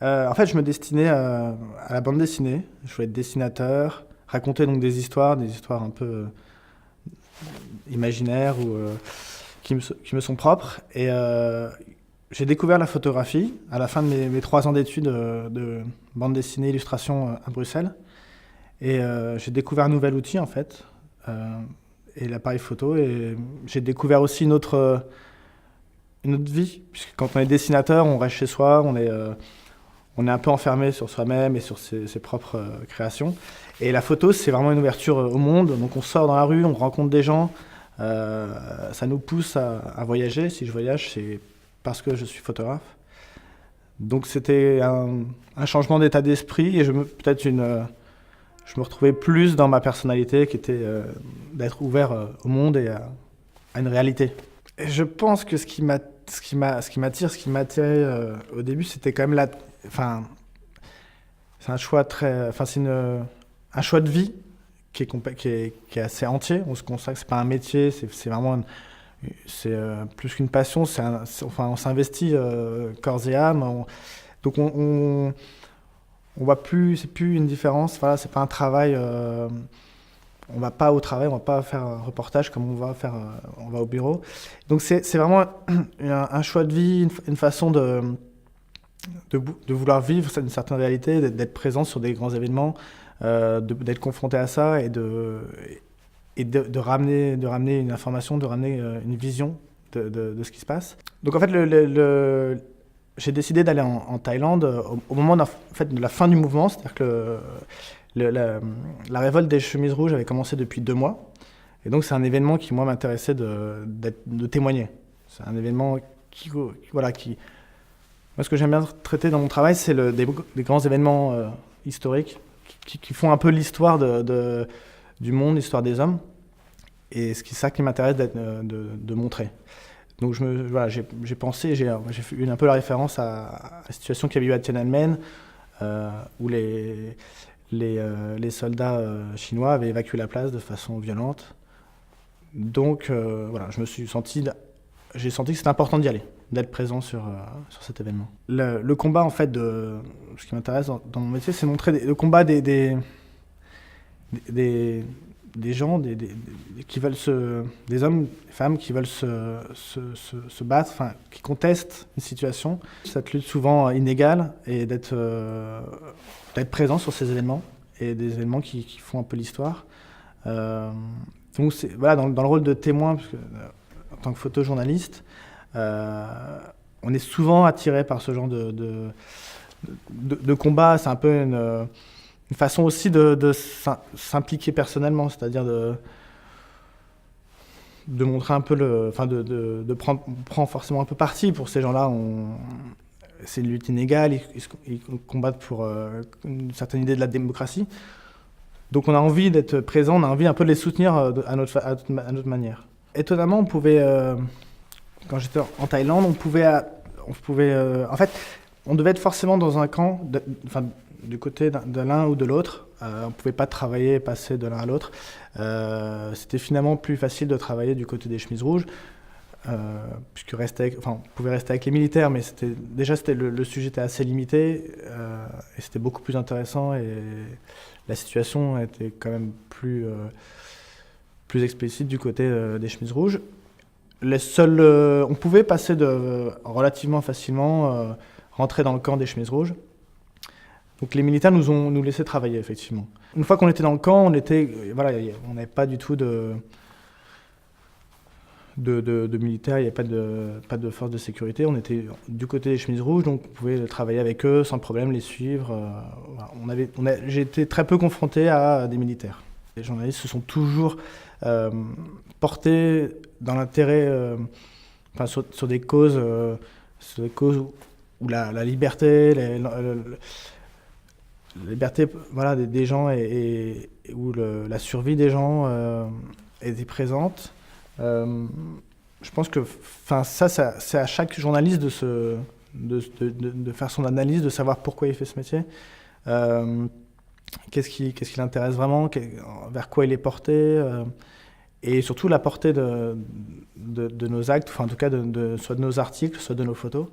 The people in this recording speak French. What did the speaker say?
En fait, je me destinais à la bande dessinée. Je voulais être dessinateur, raconter donc des histoires un peu imaginaires ou qui me sont propres. Et j'ai découvert la photographie à la fin de mes 3 ans d'études de bande dessinée, illustration à Bruxelles. Et j'ai découvert un nouvel outil en fait, et l'appareil photo. Et j'ai découvert aussi une autre vie, puisque quand on est dessinateur, on reste chez soi, on est un peu enfermé sur soi-même et sur ses propres créations. Et la photo, c'est vraiment une ouverture au monde. Donc on sort dans la rue, on rencontre des gens. Ça nous pousse à voyager. Si je voyage, c'est parce que je suis photographe. Donc c'était un changement d'état d'esprit et je me retrouvais plus dans ma personnalité qui était d'être ouvert au monde et à une réalité. Et je pense que ce qui m'attirait au début, c'était quand même enfin, c'est un choix un choix de vie qui est assez entier. On se consacre, c'est pas un métier, c'est vraiment, c'est plus qu'une passion. Enfin, on s'investit corps et âme. Donc on voit plus, c'est plus une différence. Voilà, c'est pas un travail. On va pas au travail, on va pas faire un reportage comme on va au bureau. Donc c'est vraiment un choix de vie, une façon de vouloir vivre une certaine réalité, d'être présent sur des grands événements, d'être confronté à ça de ramener une information, de ramener une vision de ce qui se passe. Donc en fait, j'ai décidé d'aller en Thaïlande au moment en fait, de la fin du mouvement, c'est-à-dire que la révolte des chemises rouges avait commencé depuis 2 mois. Et donc c'est un événement qui, moi, m'intéressait de témoigner. C'est un événement voilà, moi, ce que j'aime bien traiter dans mon travail, c'est des grands événements historiques qui font un peu l'histoire du monde, l'histoire des hommes. Et c'est ça qui m'intéresse de montrer. Donc voilà, j'ai pensé, j'ai fait un peu la référence à la situation qu'il y avait eu à Tiananmen, où les soldats chinois avaient évacué la place de façon violente. Donc voilà, j'ai senti que c'était important d'y aller, d'être présent sur cet événement. Le combat, en fait, ce qui m'intéresse dans mon métier, c'est montrer le combat des gens, qui veulent des hommes, des femmes qui veulent se battre, enfin, qui contestent une situation. Cette lutte souvent inégale et d'être présent sur ces événements et des événements qui font un peu l'histoire. Donc voilà, dans le rôle de témoin, parce que, en tant que photojournaliste, on est souvent attiré par ce genre de combat. C'est un peu une façon aussi de s'impliquer personnellement, c'est-à-dire de montrer un peu de prendre forcément un peu parti pour ces gens-là. C'est une lutte inégale, ils combattent pour une certaine idée de la démocratie. Donc on a envie d'être présent, on a envie un peu de les soutenir à notre manière. Étonnamment, quand j'étais en Thaïlande, en fait, on devait être forcément dans un camp, du côté de l'un ou de l'autre. On ne pouvait pas travailler et passer de l'un à l'autre. C'était finalement plus facile de travailler du côté des chemises rouges, puisque on pouvait rester avec les militaires, mais le sujet était assez limité, et c'était beaucoup plus intéressant, et la situation était quand même plus explicite du côté des chemises rouges. On pouvait passer relativement facilement, rentrer dans le camp des chemises rouges. Donc les militaires nous laissaient travailler, effectivement. Une fois qu'on était dans le camp, on n'avait pas du tout de militaires, il n'y avait pas de force de sécurité. On était du côté des chemises rouges, donc on pouvait travailler avec eux sans problème, les suivre. J'ai été très peu confronté à des militaires. Les journalistes se sont toujours portés dans l'intérêt, sur des causes où la liberté, la liberté, voilà, des gens et où la survie des gens était présente. Je pense que c'est à chaque journaliste de faire son analyse, de savoir pourquoi il fait ce métier, qu'est-ce qui l'intéresse vraiment, vers quoi il est porté, et surtout la portée de nos actes, enfin en tout cas soit de nos articles, soit de nos photos.